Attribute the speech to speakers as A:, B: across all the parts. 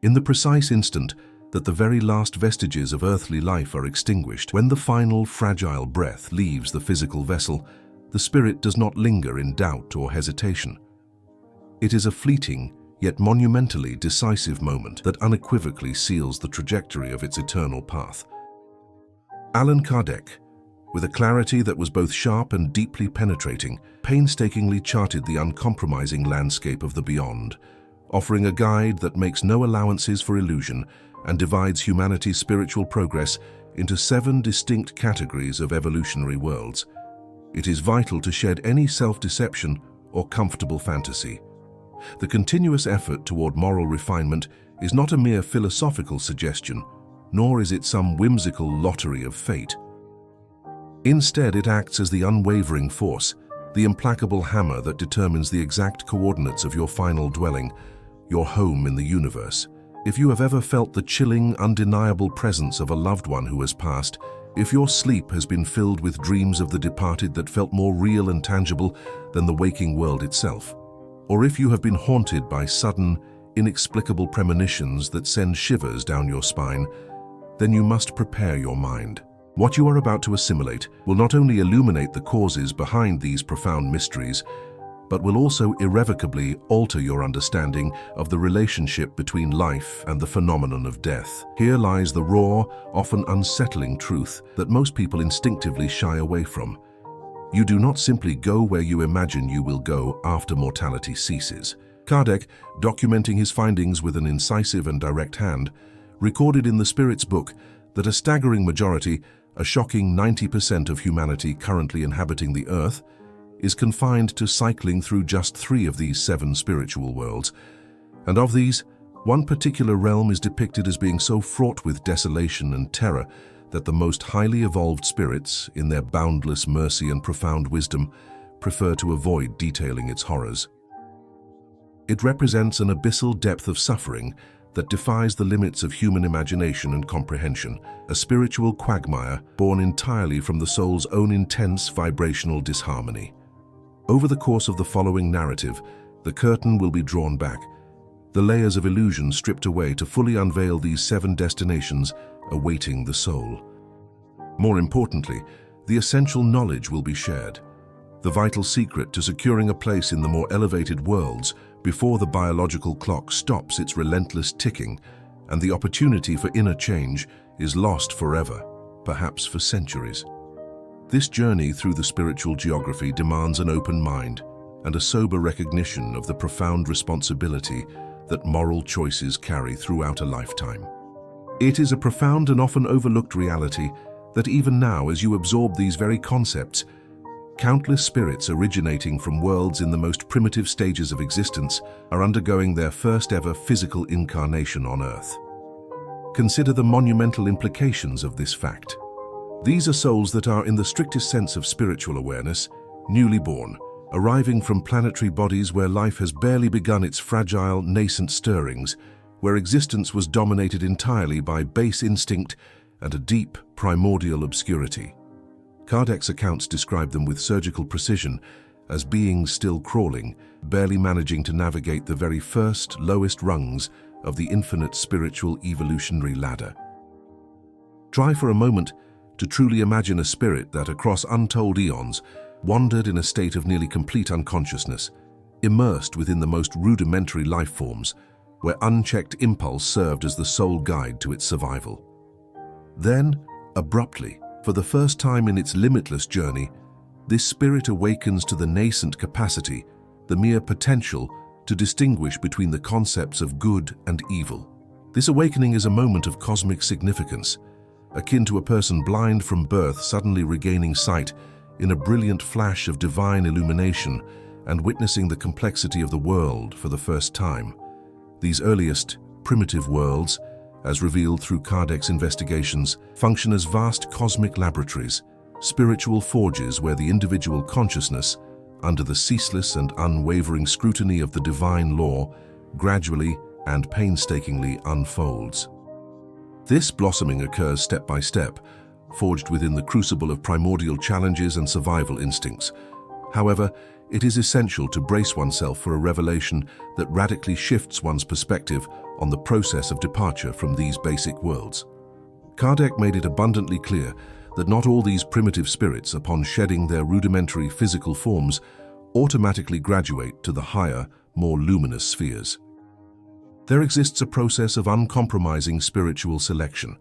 A: In the precise instant that the very last vestiges of earthly life are extinguished, when the final fragile breath leaves the physical vessel, the spirit does not linger in doubt or hesitation. It is a fleeting, yet monumentally decisive moment that unequivocally seals the trajectory of its eternal path. Allan Kardec, with a clarity that was both sharp and deeply penetrating, painstakingly charted the uncompromising landscape of the beyond, offering a guide that makes no allowances for illusion and divides humanity's spiritual progress into 7 distinct categories of evolutionary worlds. It is vital to shed any self-deception or comfortable fantasy. The continuous effort toward moral refinement is not a mere philosophical suggestion, nor is it some whimsical lottery of fate. Instead, it acts as the unwavering force, the implacable hammer that determines the exact coordinates of your final dwelling, your home in the universe. If you have ever felt the chilling, undeniable presence of a loved one who has passed, if your sleep has been filled with dreams of the departed that felt more real and tangible than the waking world itself, or if you have been haunted by sudden, inexplicable premonitions that send shivers down your spine, then you must prepare your mind. What you are about to assimilate will not only illuminate the causes behind these profound mysteries, but will also irrevocably alter your understanding of the relationship between life and the phenomenon of death. Here lies the raw, often unsettling truth that most people instinctively shy away from. You do not simply go where you imagine you will go after mortality ceases. Kardec, documenting his findings with an incisive and direct hand, recorded in the Spirit's book that a staggering majority, a shocking 90% of humanity currently inhabiting the earth, is confined to cycling through just 3 of these 7 spiritual worlds, and of these, one particular realm is depicted as being so fraught with desolation and terror that the most highly evolved spirits, in their boundless mercy and profound wisdom, prefer to avoid detailing its horrors. It represents an abyssal depth of suffering that defies the limits of human imagination and comprehension, a spiritual quagmire born entirely from the soul's own intense vibrational disharmony. Over the course of the following narrative, the curtain will be drawn back, the layers of illusion stripped away to fully unveil these 7 destinations awaiting the soul. More importantly, the essential knowledge will be shared, the vital secret to securing a place in the more elevated worlds before the biological clock stops its relentless ticking and the opportunity for inner change is lost forever, perhaps for centuries. This journey through the spiritual geography demands an open mind and a sober recognition of the profound responsibility that moral choices carry throughout a lifetime. It is a profound and often overlooked reality that even now, as you absorb these very concepts, countless spirits originating from worlds in the most primitive stages of existence are undergoing their first ever physical incarnation on Earth. Consider the monumental implications of this fact. These are souls that are, in the strictest sense of spiritual awareness, newly born, arriving from planetary bodies where life has barely begun its fragile, nascent stirrings, where existence was dominated entirely by base instinct and a deep, primordial obscurity. Kardec's accounts describe them with surgical precision as beings still crawling, barely managing to navigate the very first, lowest rungs of the infinite spiritual evolutionary ladder. Try for a moment to truly imagine a spirit that, across untold eons, wandered in a state of nearly complete unconsciousness, immersed within the most rudimentary life forms, where unchecked impulse served as the sole guide to its survival. Then, abruptly, for the first time in its limitless journey, this spirit awakens to the nascent capacity, the mere potential, to distinguish between the concepts of good and evil. This awakening is a moment of cosmic significance, akin to a person blind from birth suddenly regaining sight in a brilliant flash of divine illumination and witnessing the complexity of the world for the first time. These earliest, primitive worlds, as revealed through Kardec's investigations, function as vast cosmic laboratories, spiritual forges where the individual consciousness, under the ceaseless and unwavering scrutiny of the divine law, gradually and painstakingly unfolds. This blossoming occurs step by step, forged within the crucible of primordial challenges and survival instincts. However, it is essential to brace oneself for a revelation that radically shifts one's perspective on the process of departure from these basic worlds. Kardec made it abundantly clear that not all these primitive spirits, upon shedding their rudimentary physical forms, automatically graduate to the higher, more luminous spheres. There exists a process of uncompromising spiritual selection,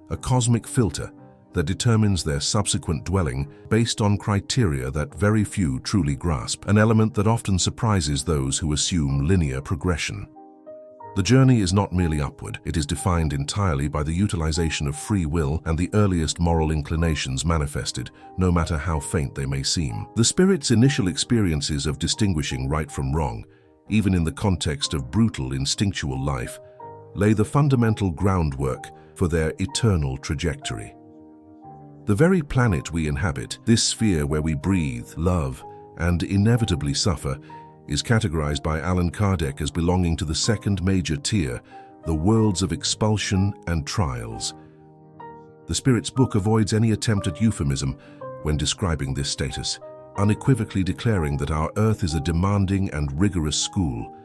A: a cosmic filter that determines their subsequent dwelling based on criteria that very few truly grasp, an element that often surprises those who assume linear progression. The journey is not merely upward, it is defined entirely by the utilization of free will and the earliest moral inclinations manifested, no matter how faint they may seem. The spirit's initial experiences of distinguishing right from wrong, even in the context of brutal instinctual life, lay the fundamental groundwork for their eternal trajectory. The very planet we inhabit, this sphere where we breathe, love, and inevitably suffer, is categorized by Allan Kardec as belonging to the second major tier, the worlds of expulsion and trials. The Spirit's book avoids any attempt at euphemism when describing this status, unequivocally declaring that our Earth is a demanding and rigorous school,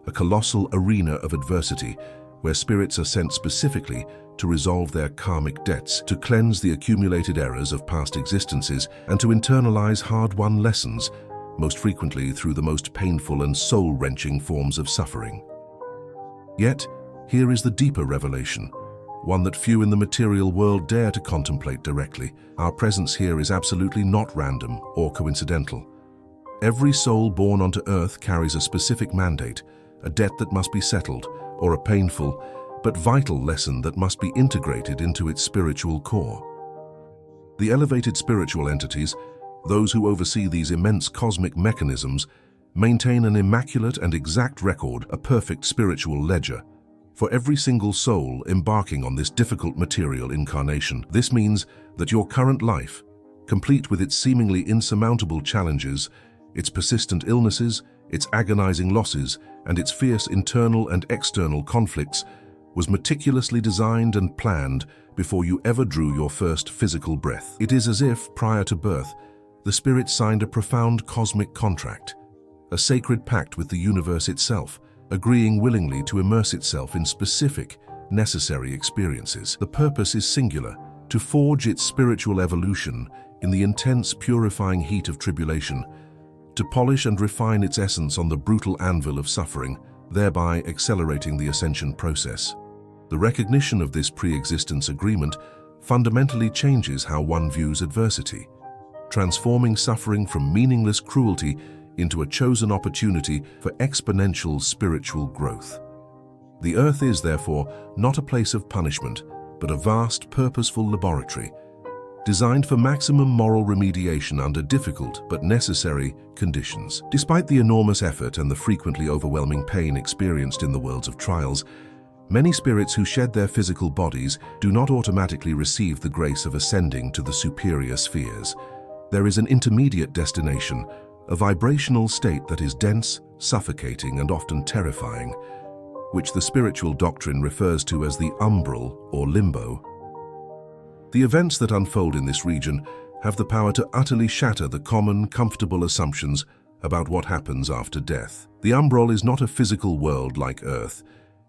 A: a colossal arena of adversity where spirits are sent specifically to resolve their karmic debts, to cleanse the accumulated errors of past existences, and to internalize hard-won lessons, most frequently through the most painful and soul-wrenching forms of suffering. Yet, here is the deeper revelation, one that few in the material world dare to contemplate directly. Our presence here is absolutely not random or coincidental. Every soul born onto Earth carries a specific mandate, a debt that must be settled, or a painful but vital lesson that must be integrated into its spiritual core. The elevated spiritual entities, those who oversee these immense cosmic mechanisms, maintain an immaculate and exact record, a perfect spiritual ledger, for every single soul embarking on this difficult material incarnation. This means that your current life, complete with its seemingly insurmountable challenges, its persistent illnesses, its agonizing losses, and its fierce internal and external conflicts, was meticulously designed and planned before you ever drew your first physical breath. It is as if, prior to birth, the Spirit signed a profound cosmic contract, a sacred pact with the universe itself, agreeing willingly to immerse itself in specific, necessary experiences. The purpose is singular: to forge its spiritual evolution in the intense, purifying heat of tribulation, to polish and refine its essence on the brutal anvil of suffering, thereby accelerating the ascension process. The recognition of this pre-existence agreement fundamentally changes how one views adversity, transforming suffering from meaningless cruelty into a chosen opportunity for exponential spiritual growth. The Earth is, therefore, not a place of punishment, but a vast, purposeful laboratory, designed for maximum moral remediation under difficult but necessary conditions. Despite the enormous effort and the frequently overwhelming pain experienced in the worlds of trials, many spirits who shed their physical bodies do not automatically receive the grace of ascending to the superior spheres. There is an intermediate destination, a vibrational state that is dense, suffocating, and often terrifying, which the spiritual doctrine refers to as the umbral or limbo. The events that unfold in this region have the power to utterly shatter the common, comfortable assumptions about what happens after death. The umbral is not a physical world like Earth.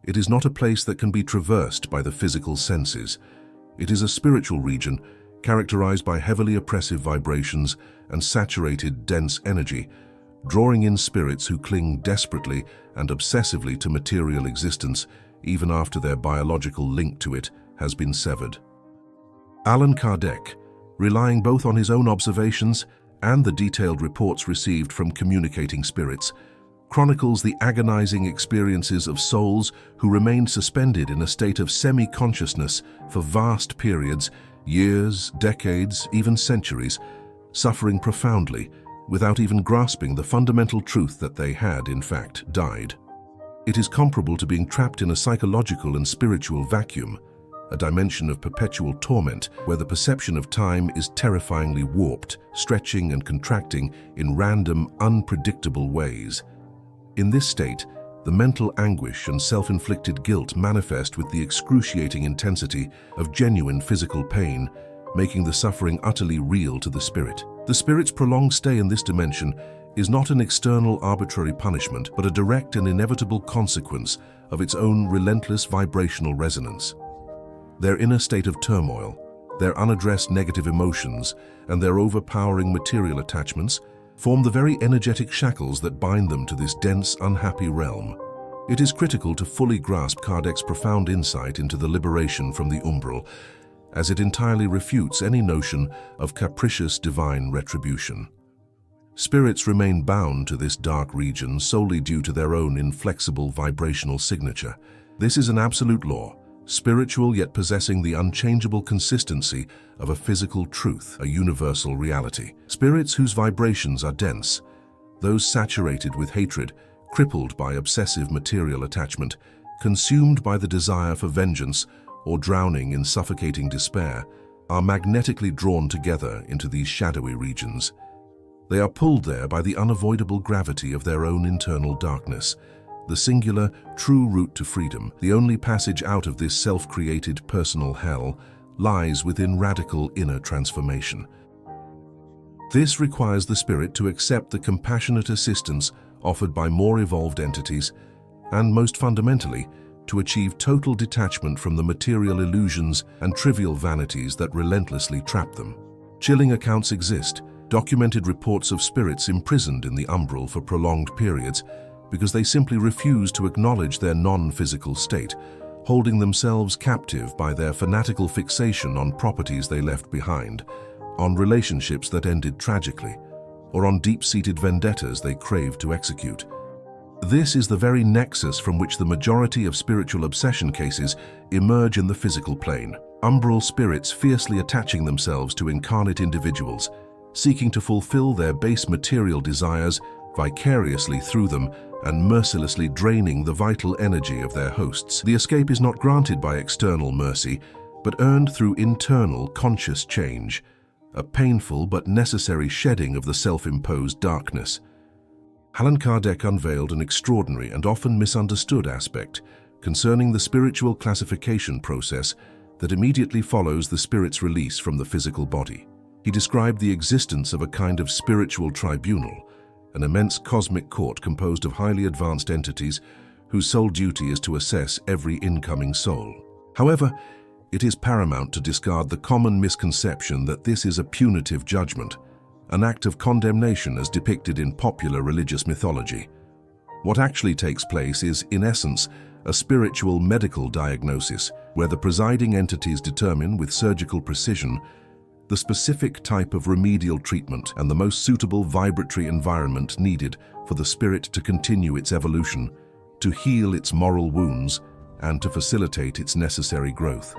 A: It is not a place that can be traversed by the physical senses. It is a spiritual region characterized by heavily oppressive vibrations and saturated, dense energy, drawing in spirits who cling desperately and obsessively to material existence even after their biological link to it has been severed. Allan Kardec, relying both on his own observations and the detailed reports received from communicating spirits, chronicles the agonizing experiences of souls who remained suspended in a state of semi-consciousness for vast periods, years, decades, even centuries, suffering profoundly without even grasping the fundamental truth that they had, in fact, died. It is comparable to being trapped in a psychological and spiritual vacuum, a dimension of perpetual torment where the perception of time is terrifyingly warped, stretching and contracting in random, unpredictable ways. In this state, the mental anguish and self-inflicted guilt manifest with the excruciating intensity of genuine physical pain, making the suffering utterly real to the spirit. The spirit's prolonged stay in this dimension is not an external arbitrary punishment, but a direct and inevitable consequence of its own relentless vibrational resonance. Their inner state of turmoil, their unaddressed negative emotions, and their overpowering material attachments form the very energetic shackles that bind them to this dense, unhappy realm. It is critical to fully grasp Kardec's profound insight into the liberation from the umbral, as it entirely refutes any notion of capricious divine retribution. Spirits remain bound to this dark region solely due to their own inflexible vibrational signature. This is an absolute law, spiritual yet possessing the unchangeable consistency of a physical truth, a universal reality. Spirits whose vibrations are dense, those saturated with hatred, crippled by obsessive material attachment, consumed by the desire for vengeance, or drowning in suffocating despair, are magnetically drawn together into these shadowy regions. They are pulled there by the unavoidable gravity of their own internal darkness, the singular, true route to freedom. The only passage out of this self-created personal hell lies within radical inner transformation. This requires the spirit to accept the compassionate assistance offered by more evolved entities, and most fundamentally, to achieve total detachment from the material illusions and trivial vanities that relentlessly trap them. Chilling accounts exist, documented reports of spirits imprisoned in the umbral for prolonged periods because they simply refuse to acknowledge their non-physical state, holding themselves captive by their fanatical fixation on properties they left behind, on relationships that ended tragically, or on deep-seated vendettas they craved to execute. This is the very nexus from which the majority of spiritual obsession cases emerge in the physical plane. Umbral spirits fiercely attaching themselves to incarnate individuals, seeking to fulfill their base material desires vicariously through them and mercilessly draining the vital energy of their hosts. The escape is not granted by external mercy, but earned through internal conscious change, a painful but necessary shedding of the self-imposed darkness. Allan Kardec unveiled an extraordinary and often misunderstood aspect concerning the spiritual classification process that immediately follows the spirit's release from the physical body. He described the existence of a kind of spiritual tribunal, an immense cosmic court composed of highly advanced entities whose sole duty is to assess every incoming soul. However, it is paramount to discard the common misconception that this is a punitive judgment, an act of condemnation as depicted in popular religious mythology. What actually takes place is, in essence, a spiritual medical diagnosis where the presiding entities determine with surgical precision the specific type of remedial treatment and the most suitable vibratory environment needed for the spirit to continue its evolution, to heal its moral wounds, and to facilitate its necessary growth.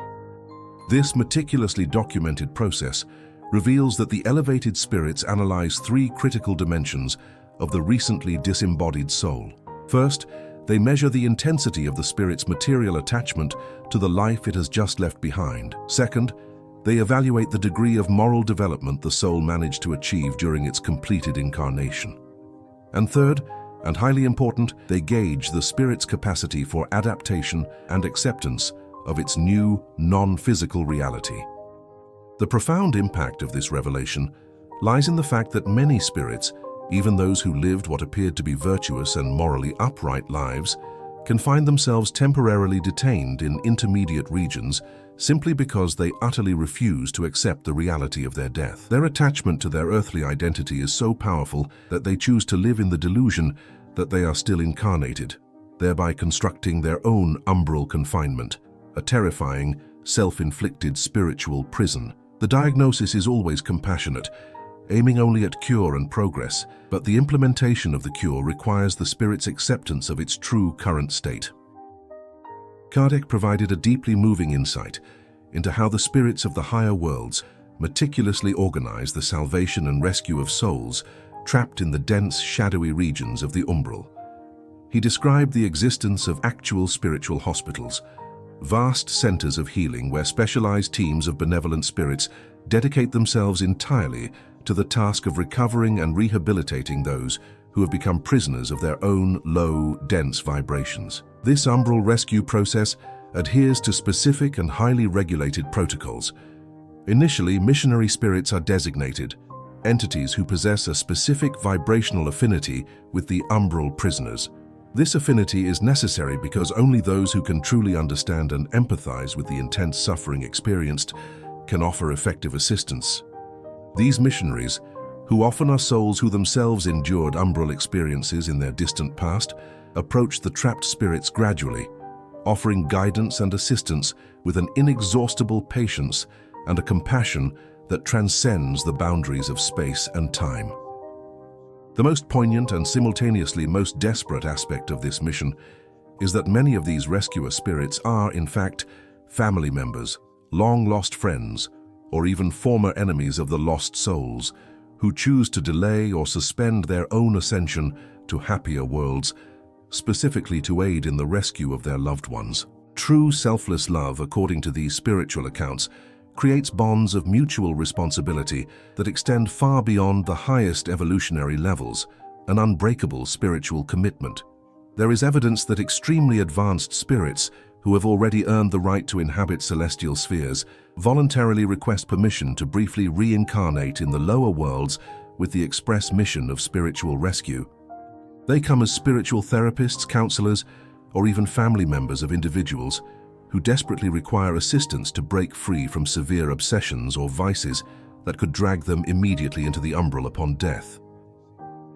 A: This meticulously documented process reveals that the elevated spirits analyze three critical dimensions of the recently disembodied soul. First, they measure the intensity of the spirit's material attachment to the life it has just left behind. Second, they evaluate the degree of moral development the soul managed to achieve during its completed incarnation. And third, and highly important, they gauge the spirit's capacity for adaptation and acceptance of its new, non-physical reality. The profound impact of this revelation lies in the fact that many spirits, even those who lived what appeared to be virtuous and morally upright lives, can find themselves temporarily detained in intermediate regions simply because they utterly refuse to accept the reality of their death. Their attachment to their earthly identity is so powerful that they choose to live in the delusion that they are still incarnated, thereby constructing their own umbral confinement, a terrifying, self-inflicted spiritual prison. The diagnosis is always compassionate, aiming only at cure and progress, but the implementation of the cure requires the spirit's acceptance of its true current state. Kardec provided a deeply moving insight into how the spirits of the higher worlds meticulously organize the salvation and rescue of souls trapped in the dense, shadowy regions of the umbral. He described the existence of actual spiritual hospitals, vast centers of healing where specialized teams of benevolent spirits dedicate themselves entirely to the task of recovering and rehabilitating those who have become prisoners of their own low, dense vibrations. This umbral rescue process adheres to specific and highly regulated protocols. Initially, missionary spirits are designated, entities who possess a specific vibrational affinity with the umbral prisoners. This affinity is necessary because only those who can truly understand and empathize with the intense suffering experienced can offer effective assistance. These missionaries, who often are souls who themselves endured umbral experiences in their distant past, approach the trapped spirits gradually, offering guidance and assistance with an inexhaustible patience and a compassion that transcends the boundaries of space and time. The most poignant and simultaneously most desperate aspect of this mission is that many of these rescuer spirits are, in fact, family members, long-lost friends, or even former enemies of the lost souls, who choose to delay or suspend their own ascension to happier worlds, specifically to aid in the rescue of their loved ones. True selfless love, according to these spiritual accounts, creates bonds of mutual responsibility that extend far beyond the highest evolutionary levels, an unbreakable spiritual commitment. There is evidence that extremely advanced spirits, who have already earned the right to inhabit celestial spheres, voluntarily request permission to briefly reincarnate in the lower worlds with the express mission of spiritual rescue. They come as spiritual therapists, counselors, or even family members of individuals who desperately require assistance to break free from severe obsessions or vices that could drag them immediately into the umbral upon death.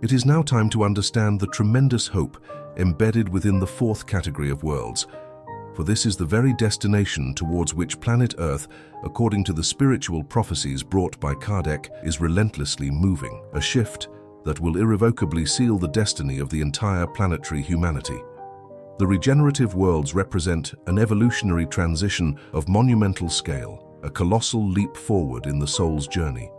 A: It is now time to understand the tremendous hope embedded within the fourth category of worlds, for this is the very destination towards which planet Earth, according to the spiritual prophecies brought by Kardec, is relentlessly moving, a shift that will irrevocably seal the destiny of the entire planetary humanity. The regenerative worlds represent an evolutionary transition of monumental scale, a colossal leap forward in the soul's journey.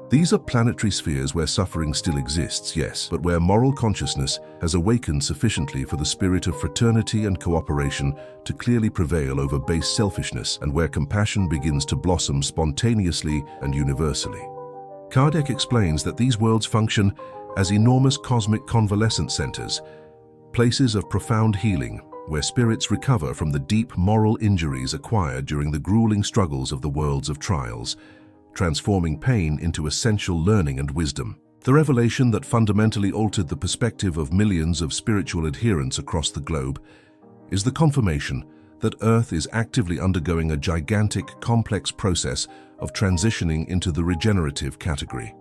A: These are planetary spheres where suffering still exists, yes, but where moral consciousness has awakened sufficiently for the spirit of fraternity and cooperation to clearly prevail over base selfishness, and where compassion begins to blossom spontaneously and universally. Kardec explains that these worlds function as enormous cosmic convalescent centers, places of profound healing, where spirits recover from the deep moral injuries acquired during the grueling struggles of the worlds of trials, transforming pain into essential learning and wisdom. The revelation that fundamentally altered the perspective of millions of spiritual adherents across the globe is the confirmation that Earth is actively undergoing a gigantic, complex process of transitioning into the regenerative category.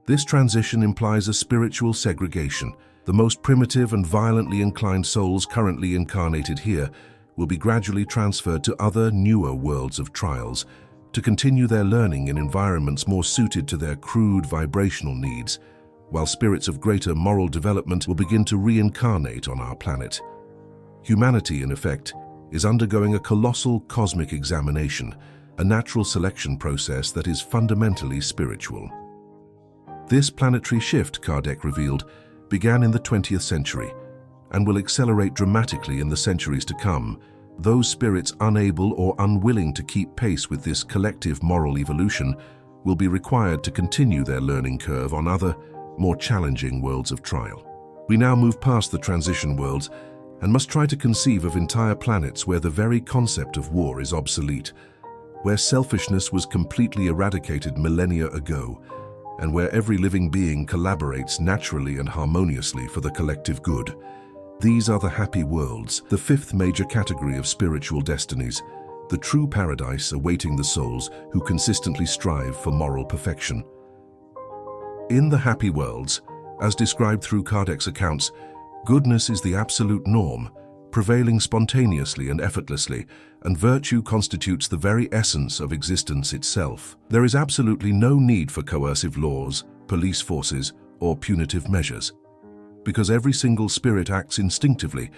A: This transition implies a spiritual segregation. The most primitive and violently inclined souls currently incarnated here will be gradually transferred to other, newer worlds of trials, to continue their learning in environments more suited to their crude vibrational needs, while spirits of greater moral development will begin to reincarnate on our planet. Humanity, in effect, is undergoing a colossal cosmic examination, a natural selection process that is fundamentally spiritual. This planetary shift, Kardec revealed, began in the 20th century and will accelerate dramatically in the centuries to come. Those spirits unable or unwilling to keep pace with this collective moral evolution will be required to continue their learning curve on other, more challenging worlds of trial. We now move past the transition worlds and must try to conceive of entire planets where the very concept of war is obsolete, where selfishness was completely eradicated millennia ago, and where every living being collaborates naturally and harmoniously for the collective good. These are the happy worlds, the fifth major category of spiritual destinies, the true paradise awaiting the souls who consistently strive for moral perfection. In the happy worlds, as described through Kardec's accounts, goodness is the absolute norm, prevailing spontaneously and effortlessly, and virtue constitutes the very essence of existence itself. There is absolutely no need for coercive laws, police forces, or punitive measures, because every single spirit acts instinctively,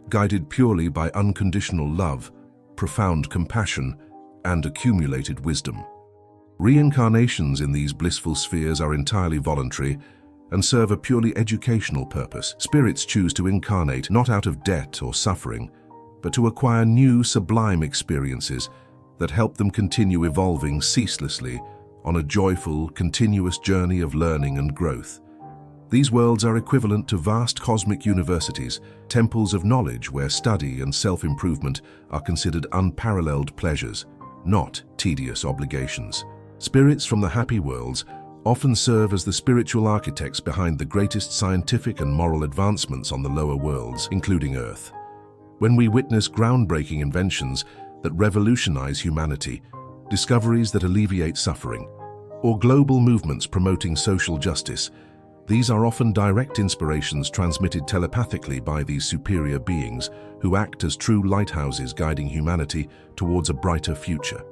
A: guided purely by unconditional love, profound compassion, and accumulated wisdom. Reincarnations in these blissful spheres are entirely voluntary and serve a purely educational purpose. Spirits choose to incarnate not out of debt or suffering, but to acquire new sublime experiences that help them continue evolving ceaselessly on a joyful, continuous journey of learning and growth. These worlds are equivalent to vast cosmic universities, temples of knowledge where study and self-improvement are considered unparalleled pleasures, not tedious obligations. Spirits from the happy worlds often serve as the spiritual architects behind the greatest scientific and moral advancements on the lower worlds, including Earth. When we witness groundbreaking inventions that revolutionize humanity, discoveries that alleviate suffering, or global movements promoting social justice, these are often direct inspirations transmitted telepathically by these superior beings who act as true lighthouses guiding humanity towards a brighter future.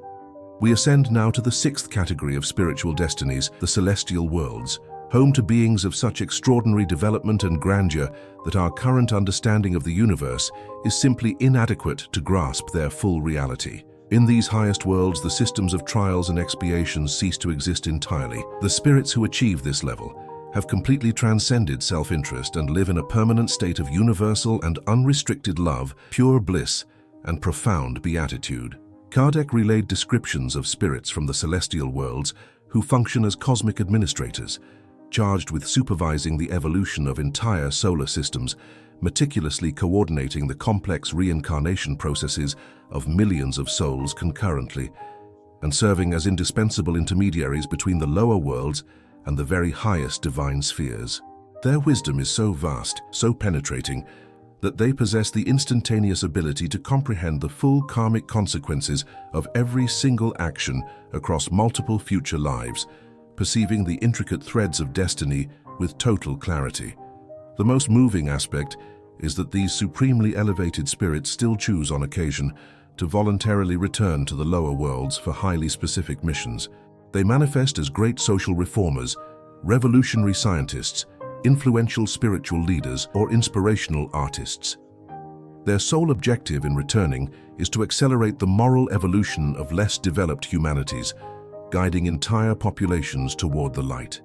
A: We ascend now to the sixth category of spiritual destinies, the celestial worlds, home to beings of such extraordinary development and grandeur that our current understanding of the universe is simply inadequate to grasp their full reality. In these highest worlds, the systems of trials and expiations cease to exist entirely. The spirits who achieve this level have completely transcended self-interest and live in a permanent state of universal and unrestricted love, pure bliss, and profound beatitude. Kardec relayed descriptions of spirits from the celestial worlds who function as cosmic administrators, charged with supervising the evolution of entire solar systems, meticulously coordinating the complex reincarnation processes of millions of souls concurrently, and serving as indispensable intermediaries between the lower worlds and the very highest divine spheres. Their wisdom is so vast, so penetrating, that they possess the instantaneous ability to comprehend the full karmic consequences of every single action across multiple future lives, perceiving the intricate threads of destiny with total clarity. The most moving aspect is that these supremely elevated spirits still choose on occasion to voluntarily return to the lower worlds for highly specific missions. They manifest as great social reformers, revolutionary scientists, influential spiritual leaders, or inspirational artists. Their sole objective in returning is to accelerate the moral evolution of less developed humanities, guiding entire populations toward the light.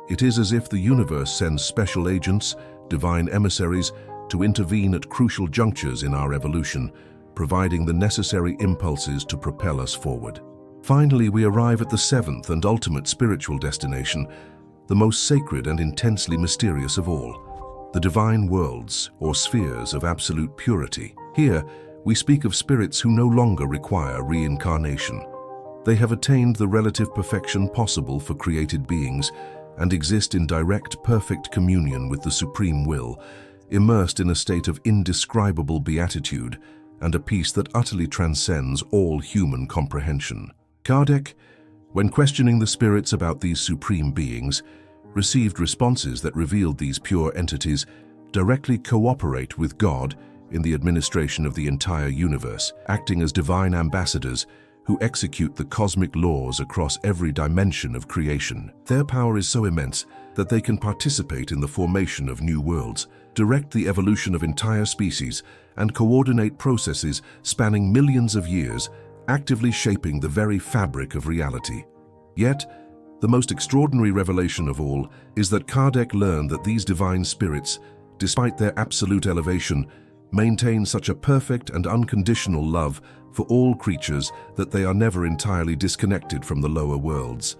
A: It is as if the universe sends special agents, divine emissaries, to intervene at crucial junctures in our evolution, providing the necessary impulses to propel us forward. Finally, we arrive at the seventh and ultimate spiritual destination, the most sacred and intensely mysterious of all, the divine worlds, or spheres of absolute purity. Here, we speak of spirits who no longer require reincarnation. They have attained the relative perfection possible for created beings and exist in direct, perfect communion with the Supreme Will, immersed in a state of indescribable beatitude and a peace that utterly transcends all human comprehension. Kardec, when questioning the spirits about these supreme beings, received responses that revealed these pure entities directly cooperate with God in the administration of the entire universe, acting as divine ambassadors who execute the cosmic laws across every dimension of creation. Their power is so immense that they can participate in the formation of new worlds, direct the evolution of entire species, and coordinate processes spanning millions of years, actively shaping the very fabric of reality. Yet, the most extraordinary revelation of all is that Kardec learned that these divine spirits, despite their absolute elevation, maintain such a perfect and unconditional love for all creatures that they are never entirely disconnected from the lower worlds.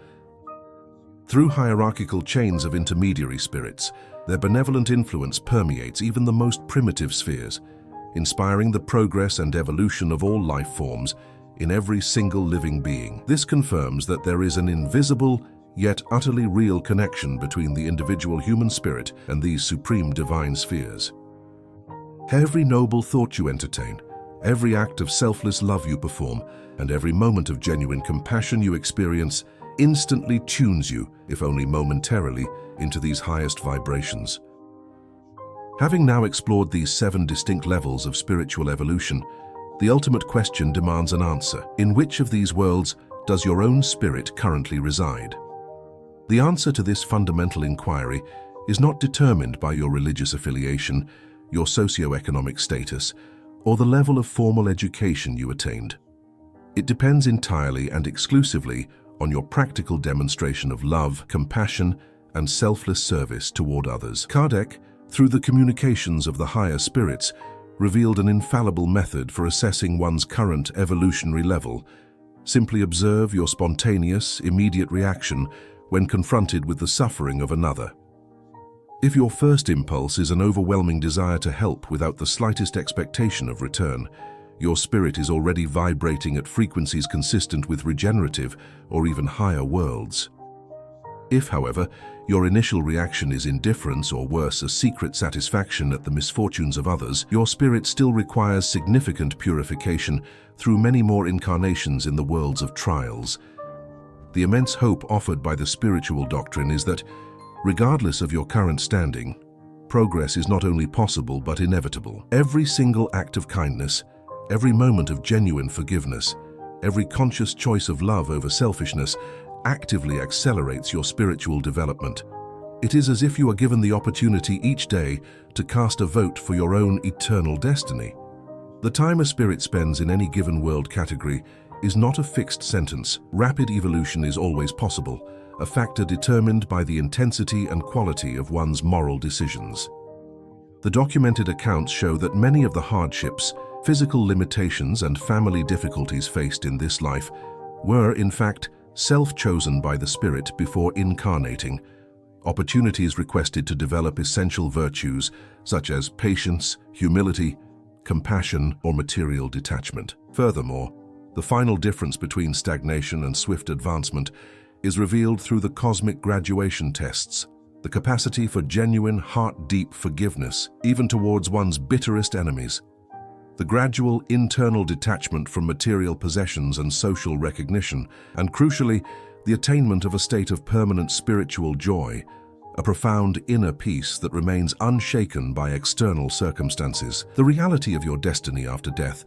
A: Through hierarchical chains of intermediary spirits, their benevolent influence permeates even the most primitive spheres, inspiring the progress and evolution of all life forms in every single living being. This confirms that there is an invisible, yet utterly real connection between the individual human spirit and these supreme divine spheres. Every noble thought you entertain, every act of selfless love you perform, and every moment of genuine compassion you experience instantly tunes you, if only momentarily, into these highest vibrations. Having now explored these 7 distinct levels of spiritual evolution, the ultimate question demands an answer. In which of these worlds does your own spirit currently reside? The answer to this fundamental inquiry is not determined by your religious affiliation, your socio-economic status, or the level of formal education you attained. It depends entirely and exclusively on your practical demonstration of love, compassion, and selfless service toward others. Kardec, through the communications of the higher spirits, revealed an infallible method for assessing one's current evolutionary level. Simply observe your spontaneous, immediate reaction when confronted with the suffering of another. If your first impulse is an overwhelming desire to help without the slightest expectation of return, your spirit is already vibrating at frequencies consistent with regenerative or even higher worlds. If, however, your initial reaction is indifference or worse, a secret satisfaction at the misfortunes of others, your spirit still requires significant purification through many more incarnations in the worlds of trials. The immense hope offered by the spiritual doctrine is that, regardless of your current standing, progress is not only possible but inevitable. Every single act of kindness, every moment of genuine forgiveness, every conscious choice of love over selfishness actively accelerates your spiritual development. It is as if you are given the opportunity each day to cast a vote for your own eternal destiny. The time a spirit spends in any given world category is not a fixed sentence. Rapid evolution is always possible, a factor determined by the intensity and quality of one's moral decisions. The documented accounts show that many of the hardships, physical limitations, and family difficulties faced in this life were, in fact, self-chosen by the spirit before incarnating. Opportunities requested to develop essential virtues such as patience, humility, compassion, or material detachment. Furthermore, the final difference between stagnation and swift advancement is revealed through the cosmic graduation tests, the capacity for genuine, heart-deep forgiveness, even towards one's bitterest enemies. The gradual internal detachment from material possessions and social recognition, and crucially, the attainment of a state of permanent spiritual joy, a profound inner peace that remains unshaken by external circumstances. The reality of your destiny after death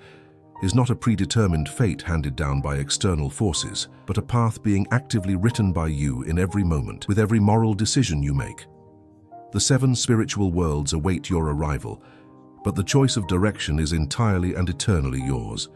A: is not a predetermined fate handed down by external forces, but a path being actively written by you in every moment, with every moral decision you make. The 7 spiritual worlds await your arrival, but the choice of direction is entirely and eternally yours.